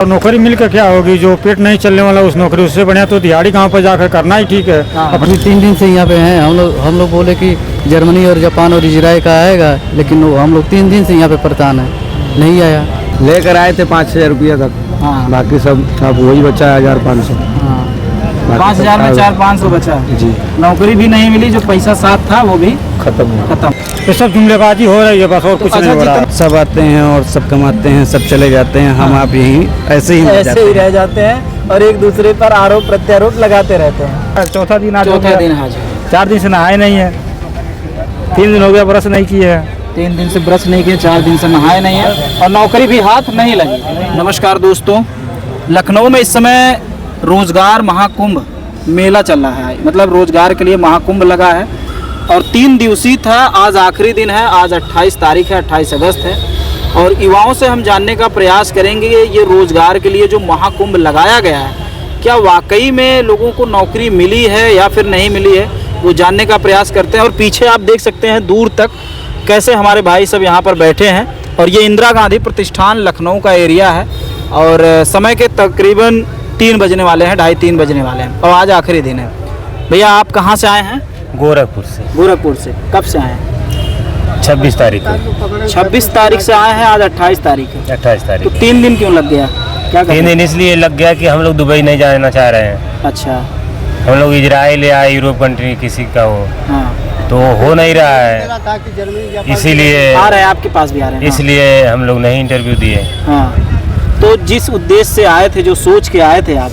और नौकरी मिलकर क्या होगी, जो पेट नहीं चलने वाला उस नौकरी, उससे बढ़िया तो दिहाड़ी कहाँ पर जाकर करना ही ठीक है। अभी 3 दिन से यहाँ पे हैं हम लोग बोले कि जर्मनी और जापान और इजराइल का आएगा, लेकिन हम लोग 3 दिन से यहाँ पे परेशान है, नहीं आया। लेकर आए थे 5,000 रुपया तक। हाँ, बाकी सब अब वही बचा है 1,500। हाँ, 5,000 में 400-500 बचा जी। नौकरी भी नहीं मिली, जो पैसा साथ था वो भी खत्म। ये सब जुमलेबाजी हो रही है बस, और कुछ नहीं हो रहा। सब आते हैं और सब कमाते हैं, सब चले जाते हैं, हम आप यही ऐसे ही रह जाते हैं और एक दूसरे पर आरोप प्रत्यारोप लगाते रहते हैं। चौथा दिन आज, 4 दिन से नहाए नहीं है, 3 दिन हो गया ब्रश नहीं किए है। 3 दिन से ब्रश नहीं किए, 4 दिन से नहाए नहीं है और नौकरी भी हाथ नहीं लगी। नमस्कार दोस्तों, लखनऊ में इस समय रोजगार महाकुंभ मेला चल रहा है, मतलब रोजगार के लिए महाकुंभ लगा है और 3 दिवसीय था। आज आखिरी दिन है, आज 28 तारीख है, 28 अगस्त है और युवाओं से हम जानने का प्रयास करेंगे ये रोजगार के लिए जो महाकुंभ लगाया गया है, क्या वाकई में लोगों को नौकरी मिली है या फिर नहीं मिली है, वो जानने का प्रयास करते हैं। और पीछे आप देख सकते हैं दूर तक कैसे हमारे भाई सब यहाँ पर बैठे हैं और ये इंदिरा गांधी प्रतिष्ठान लखनऊ का एरिया है और समय के तकरीबन 3 बजने वाले हैं, 2:30-3 बजने वाले हैं और आज आखिरी दिन है। भैया आप कहाँ से आए हैं? गोरखपुर से। गोरखपुर से। कब से आए हैं? 26 तारीख को। 26 तारीख से आए हैं, आज 28 तारीख है। 28 तारीख। तो 3 दिन क्यों लग गया? क्या 3 दिन इसलिए लग गया कि हम लोग दुबई नहीं जाना चाह रहे हैं। अच्छा। हम लोग इजराइल या यूरोप कंट्री किसी का हो, हाँ, तो हो नहीं रहा है, इसीलिए आ रहे हैं, आपके पास भी आ रहे हैं। इसलिए हम लोग नहीं इंटरव्यू दिए। हाँ, तो जिस उद्देश्य से आए थे, जो सोच के आए थे आप,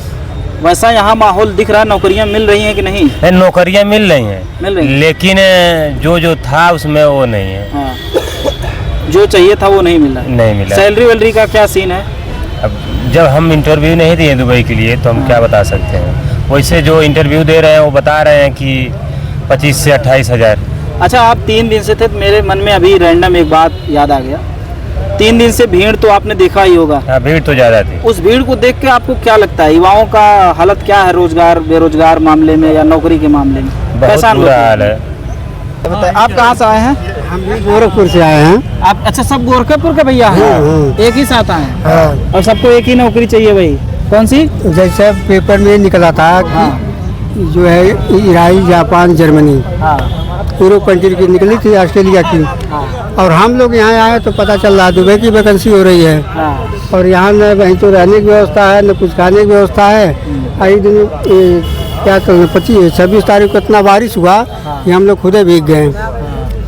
वैसा यहाँ माहौल दिख रहा है? नौकरियाँ मिल रही हैं कि नहीं? नौकरियाँ मिल रही हैं, लेकिन जो था उसमें वो नहीं है। हाँ, जो चाहिए था वो नहीं मिला। नहीं मिला। सैलरी वैलरी का क्या सीन है? अब जब हम इंटरव्यू नहीं दिए दुबई के लिए तो हम क्या बता सकते हैं। वैसे जो इंटरव्यू दे रहे हैं वो बता रहे हैं कि 25 से 28 हज़ार। अच्छा, आप 3 दिन से थे तो मेरे मन में अभी रैंडम एक बात याद आ गया। 3 दिन से भीड़ तो आपने देखा ही होगा। हाँ, भीड़ तो ज़्यादा थी। उस भीड़ को देख के आपको क्या लगता है, युवाओं का हालत क्या है रोजगार बेरोजगार मामले में या नौकरी के मामले में? बहुत बुरा हाल है। आप कहाँ से आए हैं? हम भी गोरखपुर से आए हैं। आप अच्छा, सब गोरखपुर के भैया हैं? एक ही साथ आए हैं? हाँ। और सबको एक ही नौकरी चाहिए भाई? कौन सी? जैसे पेपर में निकला था कि जो है इजराइल, जापान, जर्मनी, हाँ, यूरोप कंट्री की निकली थी, ऑस्ट्रेलिया की। और हम लोग यहाँ आए तो पता चल रहा दुबई की वैकेंसी हो रही है। हाँ, और यहाँ न वहीं तो रहने की व्यवस्था है, न कुछ खाने की व्यवस्था है। एक दिन क्या 26 तारीख को इतना बारिश हुआ कि हम लोग खुदे भीग गए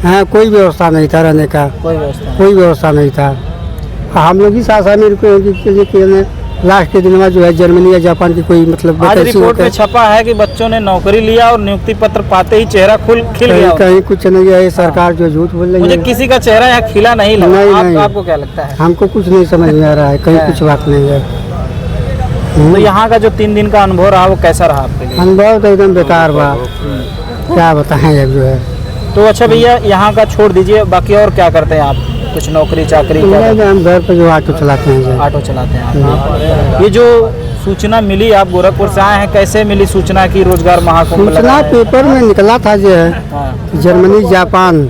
हैं। कोई व्यवस्था नहीं था रहने का, कोई व्यवस्था नहीं था। हम लोग इस आशा में रुके कि लास्ट के दिन में जो है जर्मनी या जापान की कोई मतलब आज रिपोर्ट में छपा है कि बच्चों ने नौकरी लिया और नियुक्ति पत्र पाते ही चेहरा खिल गया। कहीं कुछ नहीं है, सरकार जो झूठ बोल रही है। मुझे किसी का चेहरा यहाँ खिला नहीं लगा। नहीं। आपको क्या लगता है? हमको कुछ नहीं समझ में आ रहा है, कहीं कुछ बात नहीं है। तो यहाँ का जो 3 दिन का अनुभव रहा वो कैसा रहा आपके लिए? अनुभव तो एकदम बेकार बा, क्या बताएं अब जो है। तो अच्छा भैया, यहाँ का छोड़ दीजिए, बाकी और क्या करते हैं आप? कुछ नौकरी चाकरी? हम घर पर जो ऑटो चलाते हैं। ऑटो चलाते हैं। ये जो सूचना मिली, आप गोरखपुर से आए हैं, कैसे मिली सूचना की रोजगार महाकुंभ लगा सूचना है? पेपर में निकला था जो है हाँ, जर्मनी, जापान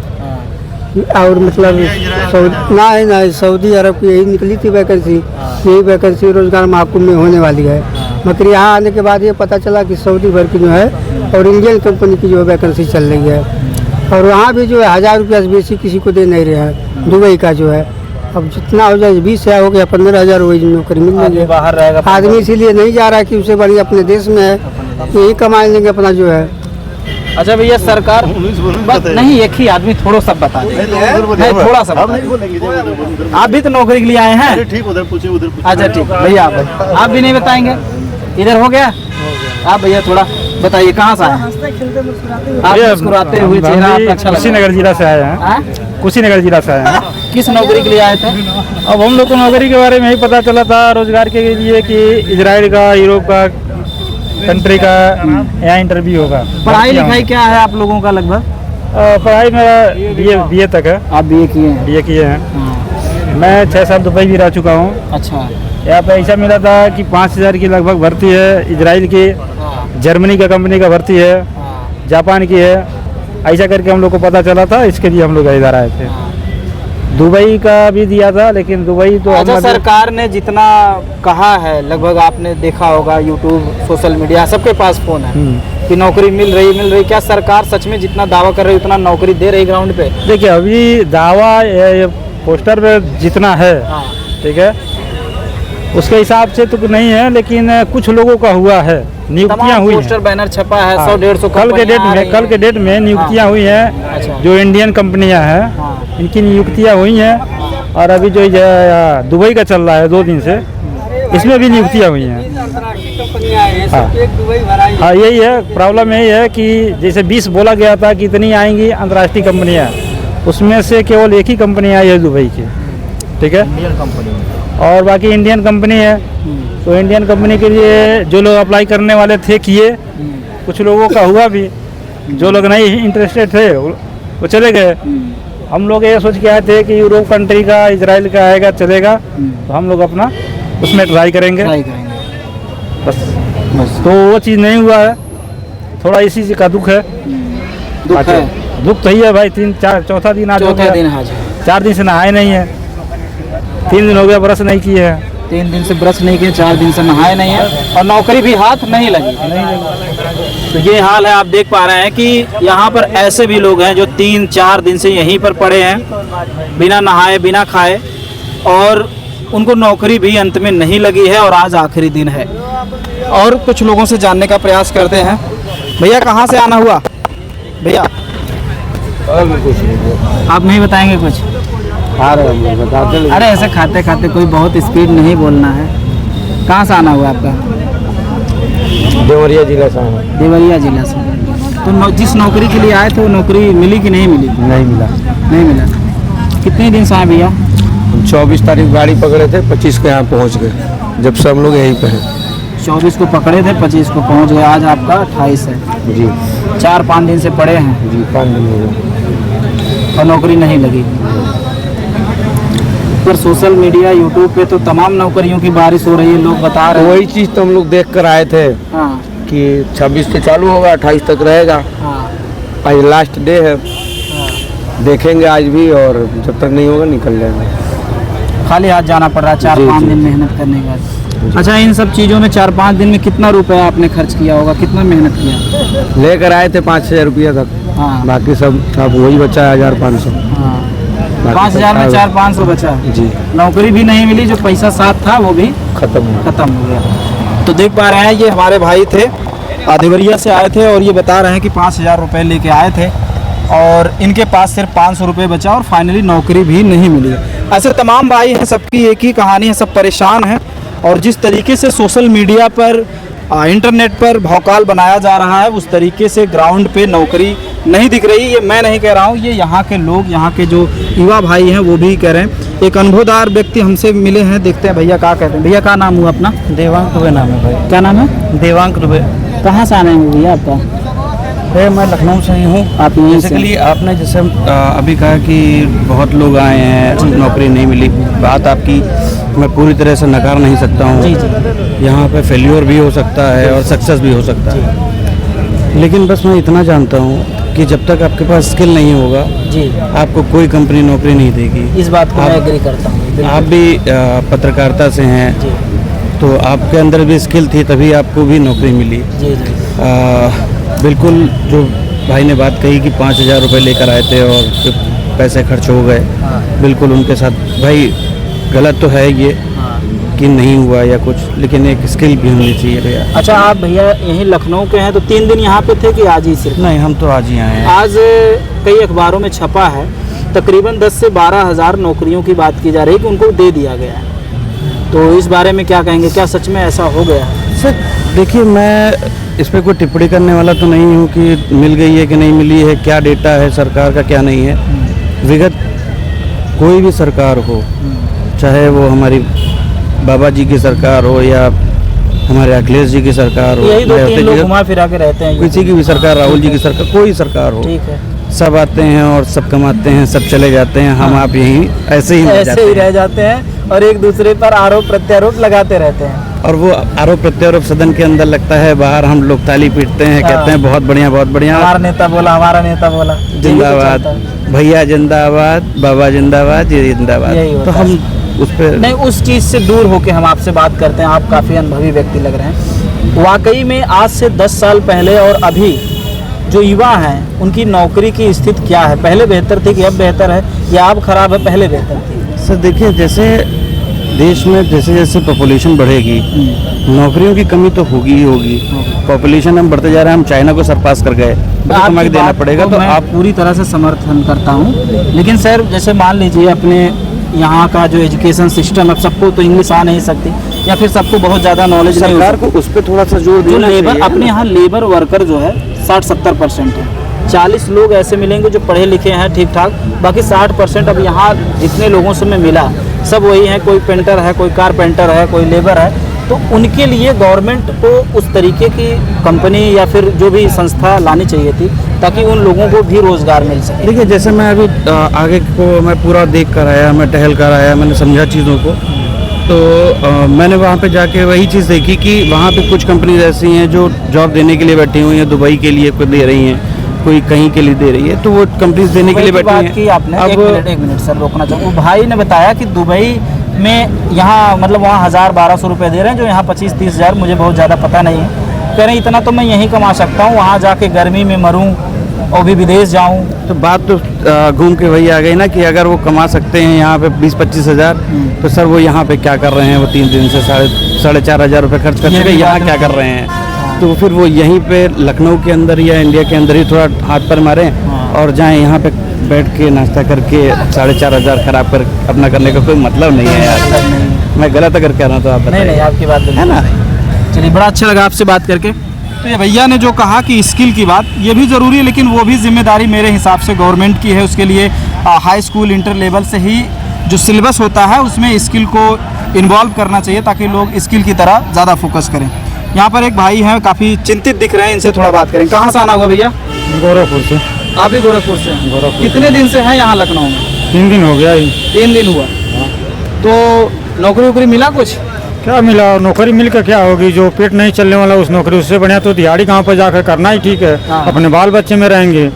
और मतलब सऊदी अरब की यही निकली थी वैकेंसी। यही वैकेंसी रोजगार महाकुंभ में होने वाली है। मगर यहाँ आने के बाद ये पता चला कि सऊदी भर की जो है और इंडियन कंपनी की जो वैकेंसी चल रही है और वहाँ भी जो है 1,000 रुपया से बेसी किसी को दे नहीं रहे हैं। दुबई का जो है अब जितना हो जाए 20,000 हो गया, 15,000 वही नौकरी मिल रही है। बाहर रहेगा आदमी इसीलिए नहीं जा रहा है कि उसे बढ़िया अपने देश में है, यही कमा लेंगे अपना जो है। अच्छा भैया, सरकार बस नहीं, एक ही आदमी थोड़ा सा बता दे, थोड़ा सा आप भी तो नौकरी के लिए आए हैं। अच्छा ठीक भैया, आप भी नहीं बताएंगे? इधर हो गया। आप भैया थोड़ा बताइए, कहाँ से आए हैं? आप मुस्कुराते हुए चेहरा आपका अच्छा लगा। कुशीनगर जिला से आए हैं। कुशीनगर जिला से आए हैं। किस नौकरी के लिए आए थे? अब हम लोग को नौकरी के बारे में ही पता चला था रोजगार के लिए कि इजराइल का, यूरोप का कंट्री का यहाँ इंटरव्यू होगा। पढ़ाई लिखाई क्या है आप लोगों का लगभग? पढ़ाई मेरा BA तक है। आप BA किए हैं? BA किए हैं। मैं 6 साल दुबई भी रह चुका हूँ। अच्छा। यहाँ पे ऐसा मिला था कि 5,000 की लगभग भर्ती है, इजराइल की, जर्मनी का कंपनी का भर्ती है, जापान की है। ऐसा करके हम लोग को पता चला था, इसके लिए हम लोग इधर आए थे। दुबई का भी दिया था, लेकिन दुबई तो अच्छा, हम सरकार ने जितना कहा है, लगभग आपने देखा होगा यूट्यूब, सोशल मीडिया, सबके पास फोन है कि नौकरी मिल रही, क्या सरकार सच में जितना दावा कर रही है उतना नौकरी दे रही ग्राउंड पे? देखिए, अभी दावा ये पोस्टर पे जितना है, हाँ। ठीक है, उसके हिसाब से तो नहीं है, लेकिन कुछ लोगों का हुआ है, नियुक्तियां हुई पोस्टर हैं। बैनर छपा है, 100-150 कल के डेट में नियुक्तियां हुई हैं। अच्छा। जो इंडियन कंपनियां हैं, हाँ। इनकी नियुक्तियां हुई हैं। और अभी जो दुबई का चल रहा है 2 दिन से, इसमें भी नियुक्तियां हुई हैं। हाँ, यही है प्रॉब्लम, यही है कि जैसे 20 बोला गया था कि इतनी आएंगी अंतर्राष्ट्रीय कंपनियां, उसमें से केवल एक ही कंपनी आई है दुबई की, ठीक है, इंडियन कंपनी। और बाकी इंडियन कंपनी है। तो इंडियन कंपनी के लिए जो लोग अप्लाई करने वाले थे किए, कुछ लोगों का हुआ भी, जो लोग नहीं इंटरेस्टेड थे वो चले गए। हम लोग ये सोच के आए थे कि यूरोप कंट्री का, इजराइल का आएगा, चलेगा, तो हम लोग अपना उसमें ट्राई करेंगे बस। तो वो चीज़ नहीं हुआ है, थोड़ा इसी चीज़ का दुख है। दुख तो ही है भाई, 3-4 चौथा दिन आज हो गया, 4 दिन से नहाए नहीं है, 3 दिन हो गया ब्रश नहीं किए हैं, 3 दिन से ब्रश नहीं किए, 4 दिन से नहाए नहीं है, और नौकरी भी हाथ नहीं लगी। तो ये हाल है, आप देख पा रहे हैं कि यहाँ पर ऐसे भी लोग हैं जो 3-4 दिन से यहीं पर पड़े हैं, बिना नहाए बिना खाए, और उनको नौकरी भी अंत में नहीं लगी है, और आज आखिरी दिन है। और कुछ लोगों से जानने का प्रयास करते हैं। भैया, कहाँ से आना हुआ भैया? आप नहीं बताएंगे कुछ? अरे ऐसे खाते खाते कोई बहुत स्पीड नहीं बोलना है। कहाँ से आना हुआ आपका? देवरिया जिला से। देवरिया जिला से। तो जिस नौकरी के लिए आए थे वो नौकरी मिली कि नहीं मिली? नहीं मिला। नहीं मिला। कितने दिन से आए भैया? 24 तारीख गाड़ी पकड़े थे, 25 को यहाँ पहुँच गए, जब सब लोग यहीं पे हैं। 24 को पकड़े थे, 25 को पहुँच गए, आज आपका 28 है जी। 4-5 दिन से पड़े हैं जी, 5 दिन हो गए और नौकरी नहीं लगी। पर सोशल मीडिया, यूट्यूब पे तो तमाम नौकरियों की बारिश हो रही है, लोग बता रहे हैं। वही चीज़ तो हम लोग देख कर आए थे हाँ कि 26 से चालू होगा, 28 तक रहेगा। हाँ आज लास्ट डे है, हाँ। देखेंगे आज भी, और जब तक नहीं होगा निकल जाएंगे। खाली हाथ जाना पड़ रहा है 4-5 जी। दिन मेहनत करने के बाद। अच्छा, इन सब चीज़ों में 4-5 दिन में कितना रुपया आपने खर्च किया होगा, कितना मेहनत किया? लेकर आए थे 5,000 रुपया तक, हाँ बाकी सब अब वही बचा है 1,500। हाँ। 5,000 में 4-500 बचा। जी। नौकरी भी नहीं मिली, जो पैसा साथ था वो भी खत्म हो गया। तो देख पा रहे हैं, ये हमारे भाई थे, देवरिया से आए थे, और ये बता रहे हैं कि 5,000 रुपये लेके आए थे, और इनके पास सिर्फ 500 रुपये बचा, और फाइनली नौकरी भी नहीं मिली। ऐसे तमाम भाई हैं, सबकी एक ही कहानी है, सब परेशान हैं। और जिस तरीके से सोशल मीडिया पर, इंटरनेट पर भौकाल बनाया जा रहा है, उस तरीके से ग्राउंड पे नौकरी नहीं दिख रही। ये मैं नहीं कह रहा हूँ, ये यहाँ के लोग, यहाँ के जो युवा भाई हैं वो भी कह रहे हैं। एक अनुभवदार व्यक्ति हमसे मिले हैं, देखते हैं भैया क्या कहते हैं। भैया, क्या नाम हुआ अपना? देवांग दुबे नाम है भाई। क्या नाम है? देवांग दुबे। कहाँ से आना है भैया आपका? मैं लखनऊ से ही हूँ। आप यहीं से? बेसिकली आपने जैसे अभी कहा कि बहुत लोग आए हैं, नौकरी नहीं मिली, बात आपकी मैं पूरी तरह से नकार नहीं सकता हूँ। जी जी। यहाँ पे फेल्योर भी हो सकता है और सक्सेस भी हो सकता है, लेकिन बस मैं इतना जानता हूँ कि जब तक आपके पास स्किल नहीं होगा जी, आपको कोई कंपनी नौकरी नहीं देगी। इस बात को मैं एग्री करता हूँ। आप भी पत्रकारिता से हैं, जी तो आपके अंदर भी स्किल थी, तभी आपको भी नौकरी मिली। जी जी। बिल्कुल जो भाई ने बात कही कि 5,000 रुपये लेकर आए थे और फिर पैसे खर्च हो गए, बिल्कुल उनके साथ भाई गलत तो है ये कि नहीं हुआ या कुछ, लेकिन एक स्किल भी होनी चाहिए भैया। अच्छा, आप भैया यहीं लखनऊ के हैं, तो 3 दिन यहाँ पे थे कि आज ही सिर्फ? नहीं, हम तो आज ही आए हैं। आज कई अखबारों में छपा है, तकरीबन 10 से 12,000 नौकरियों की बात की जा रही है कि उनको दे दिया गया है। तो इस बारे में क्या कहेंगे, क्या सच में ऐसा हो गया? सर देखिए, मैं इस पर कोई टिप्पणी करने वाला तो नहीं हूँ कि मिल गई है कि नहीं मिली है, क्या डेटा है सरकार का क्या नहीं है। विगत कोई भी सरकार हो, चाहे वो हमारी बाबा जी की सरकार हो या हमारे अखिलेश जी की सरकार हो, यही 2-3 लोग या घुमा फिरा के रहते हैं। किसी की भी सरकार, राहुल जी की सरकार, कोई सरकार हो, ठीक है, सब आते हैं और सब कमाते हैं, सब चले जाते हैं, हम आप यहीं ऐसे ही रह जाते हैं और एक दूसरे पर आरोप प्रत्यारोप लगाते रहते हैं। और वो आरोप प्रत्यारोप सदन के अंदर लगता है, बाहर हम लोग ताली पीटते हैं, कहते हैं बहुत बढ़िया बहुत बढ़िया, हमारा नेता बोला, हमारा नेता बोला, जिंदाबाद भैया जिंदाबाद, बाबा जिंदाबाद, ये जिंदाबाद। यही तो होता हम उस पर नहीं, उस चीज़ से दूर होके हम आपसे बात करते हैं। आप काफ़ी अनुभवी व्यक्ति लग रहे हैं। वाकई में आज से 10 साल पहले और अभी जो युवा हैं उनकी नौकरी की स्थिति क्या है? पहले बेहतर थी कि अब बेहतर है, या अब खराब है पहले बेहतर थी? सर देखिए, जैसे देश में जैसे जैसे पॉपुलेशन बढ़ेगी, नौकरियों की कमी तो होगी ही होगी। पॉपुलेशन हम बढ़ते जा रहे हैं, हम चाइना को सरपास कर गए, तो हमें देना पड़ेगा। तो मैं आप पूरी तरह से समर्थन करता हूँ, लेकिन सर जैसे मान लीजिए अपने यहाँ का जो एजुकेशन सिस्टम है, सबको तो इंग्लिश आ नहीं सकती, या फिर सबको बहुत ज़्यादा नॉलेज नहीं हो सरकार सकती। को उस पर थोड़ा सा जोर जो देना लेबर चाहिए। अपने यहाँ लेबर वर्कर जो है 60-70% है। 40 लोग ऐसे मिलेंगे जो पढ़े लिखे हैं ठीक ठाक, बाकी 60% अब यहाँ जितने लोगों से मैं मिला सब वही है। कोई पेंटर है, कोई कारपेंटर है, कोई लेबर है। तो उनके लिए गवर्नमेंट को उस तरीके की कंपनी या फिर जो भी संस्था लानी चाहिए थी, ताकि उन लोगों को भी रोज़गार मिल सके। देखिए, जैसे मैं अभी आगे को मैं पूरा देख कर आया, मैं टहल कर आया, मैंने समझा चीज़ों को। तो मैंने वहाँ पे जाके वही चीज़ देखी कि वहाँ पे कुछ कंपनीज ऐसी हैं जो जॉब देने के लिए बैठी हुई हैं। दुबई के लिए कोई दे रही हैं, कोई कहीं के लिए दे रही है, तो वो कंपनीज देने के लिए बैठी बात हैं। की आपने, अब एक मिनट सर रोकना चाहूँ। वो भाई ने बताया कि दुबई में यहाँ मतलब वहाँ 1000-1200 रुपये दे रहे हैं, जो यहाँ 25-30 हज़ार, मुझे बहुत ज़्यादा पता नहीं है। कह रहे हैं इतना तो मैं यहीं कमा सकता हूँ, वहाँ जाके गर्मी में मरूँ और भी विदेश जाऊँ। तो बात तो घूम के वही आ गई ना कि अगर वो कमा सकते हैं यहाँ पे 20-25 हज़ार, तो सर वो यहाँ पे क्या कर रहे हैं? वो 3 दिन से 4,500 रुपये खर्च कर चुके, यहाँ क्या कर रहे हैं? तो फिर वो यहीं पे लखनऊ के अंदर या इंडिया के अंदर ही थोड़ा हाथ पर मारें और जाएं यहाँ पे बैठ के नाश्ता करके 4,500 खराब कर अपना करने का कोई मतलब नहीं है यार। मैं गलत अगर कह रहा हूँ तो आप नहीं बताइए। नहीं, आपकी बात है ना? चलिए, बड़ा अच्छा लगा आपसे बात करके। तो ये भैया ने जो कहा कि स्किल की बात, ये भी ज़रूरी है, लेकिन वो भी जिम्मेदारी मेरे हिसाब से गवर्नमेंट की है। उसके लिए हाई स्कूल इंटर लेवल से ही जो सिलेबस होता है उसमें स्किल को इन्वॉल्व करना चाहिए, ताकि लोग स्किल की तरह ज़्यादा फोकस करें। यहाँ पर एक भाई हैं, काफ़ी चिंतित दिख रहे हैं, इनसे थोड़ा बात करें। कहाँ से आना हुआ भैया? गोरखपुर से। आप भी गोरखपुर से हैं? गोरखपुर। कितने दिन से हैं यहाँ लखनऊ में? 3 दिन हो गया ही। 3 दिन हुआ। तो नौकरी वोकरी मिला कुछ? क्या मिला? नौकरी मिल के क्या होगी? जो पेट नहीं चलने वाला उस नौकरी, उससे बढ़िया तो दिहाड़ी कहाँ पर जाकर करना ही ठीक है। हाँ। अपने बाल बच्चे में रहेंगे।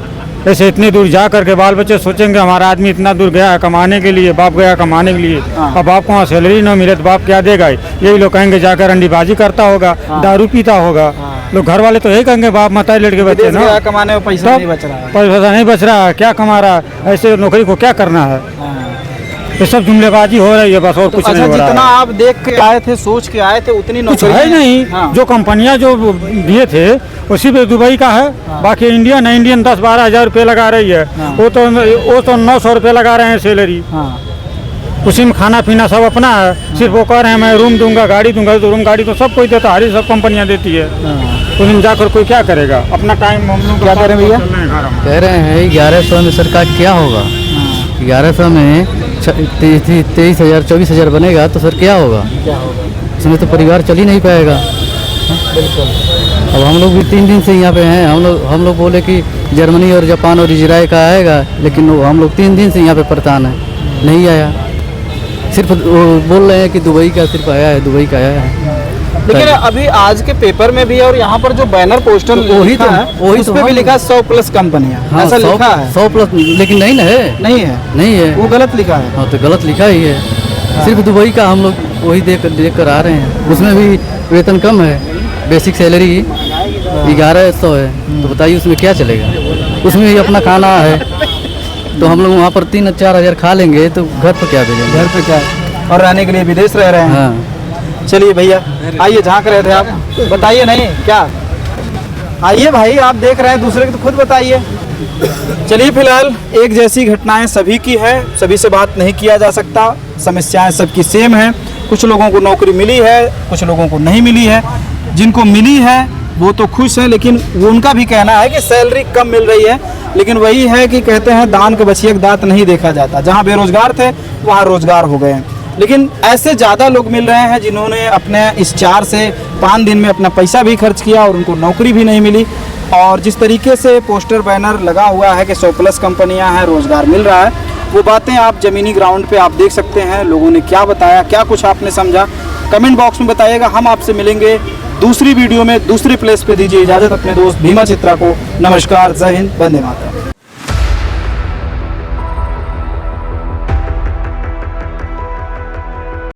ऐसे इतनी दूर जा करके बाल बच्चे सोचेंगे हमारा आदमी इतना दूर गया है कमाने के लिए, बाप गया कमाने के लिए, हाँ। अब बाप को वहाँ सैलरी ना मिले तो बाप क्या देगा? यही लोग कहेंगे जाकर अंडीबाजी करता होगा, दारू पीता होगा। लोग घर वाले तो यही कहेंगे बाप माता लड़के बच्चे विदेश ना, गया कमाने में पैसा नहीं बच रहा है। पैसा नहीं बच रहा है, क्या कमा रहा है? ऐसे नौकरी को क्या करना है? ये सब जुमलेबाजी हो रही है बस, और कुछ अच्छा, नहीं हो रहा जितना है। आप देख के आए थे, सोच के आए थे, उतनी कुछ नौकरी है नहीं। हाँ। जो कंपनियां जो दिए थे उसी पे दुबई का है। बाकी इंडियन 10-12 हज़ार रुपये लगा रही है। वो तो 900 रुपये लगा रहे हैं सैलरी। हाँ। उसी में खाना पीना सब अपना है। सिर्फ वो कह रहे हैं मैं रूम दूंगा, गाड़ी दूंगा। तो रूम गाड़ी तो सब कोई देता है, सब कंपनियां देती है। उसमें जाकर कोई क्या करेगा? अपना टाइम हम लोग क्या करें भैया? कह रहे हैं 1100 में सरकार क्या होगा? 1100 में 23,000 24,000 बनेगा तो सर क्या होगा? इसमें तो परिवार चल ही नहीं पाएगा। अब हम लोग भी 3 दिन से यहाँ पे हैं। हम लोग बोले कि जर्मनी और जापान और इजराइल का आएगा, लेकिन हम लोग 3 दिन से यहाँ पे परेशान हैं, नहीं आया। सिर्फ वो बोल रहे हैं कि दुबई का सिर्फ आया है, दुबई का आया है। लेकिन अभी आज के पेपर में भी और यहाँ पर जो बैनर पोस्टर वही लिखा तो- है, वही उस तो पे भी हम- लिखा है 100+ कंपनियां। हाँ, ऐसा लिखा है? 100+, लेकिन नहीं ना है, नहीं है, नहीं है। वो गलत लिखा है। हाँ, तो गलत लिखा ही है। सिर्फ दुबई का हम लोग वही देख कर आ रहे हैं। उसमें भी वेतन कम है, बेसिक सैलरी 1100 है। तो बताइए उसमें क्या चलेगा? उसमें भी अपना खाना है, तो हम लोग वहाँ पर 3-4 हज़ार खा लेंगे तो घर पर क्या भेजेंगे? घर पे क्या है? और रहने के लिए विदेश रह रहे हैं। हाँ। चलिए भैया, आइए, झांक रहे थे आप, बताइए। नहीं क्या? आइए भाई, आप देख रहे हैं दूसरे की तो खुद बताइए। चलिए, फिलहाल एक जैसी घटनाएं सभी की है, सभी से बात नहीं किया जा सकता। समस्याएं सबकी सेम हैं। कुछ लोगों को नौकरी मिली है, कुछ लोगों को नहीं मिली है। जिनको मिली है वो तो खुश हैं, लेकिन वो उनका भी कहना है कि सैलरी कम मिल रही है। लेकिन वही है कि कहते हैं दान के बछिए दांत नहीं देखा जाता। जहाँ बेरोजगार थे वहाँ रोजगार हो गए हैं। लेकिन ऐसे ज़्यादा लोग मिल रहे हैं जिन्होंने अपने इस 4 से 5 दिन में अपना पैसा भी खर्च किया और उनको नौकरी भी नहीं मिली। और जिस तरीके से पोस्टर बैनर लगा हुआ है कि 100+ कंपनियां हैं, रोज़गार मिल रहा है, वो बातें आप ज़मीनी ग्राउंड पे आप देख सकते हैं। लोगों ने क्या बताया, क्या कुछ आपने समझा, कमेंट बॉक्स में बताइएगा। हम आपसे मिलेंगे दूसरी वीडियो में, दूसरी प्लेस पे। दीजिए इजाज़त अपने दोस्त भीमा चित्रा को। नमस्कार, जय हिंद, वंदे मातरम।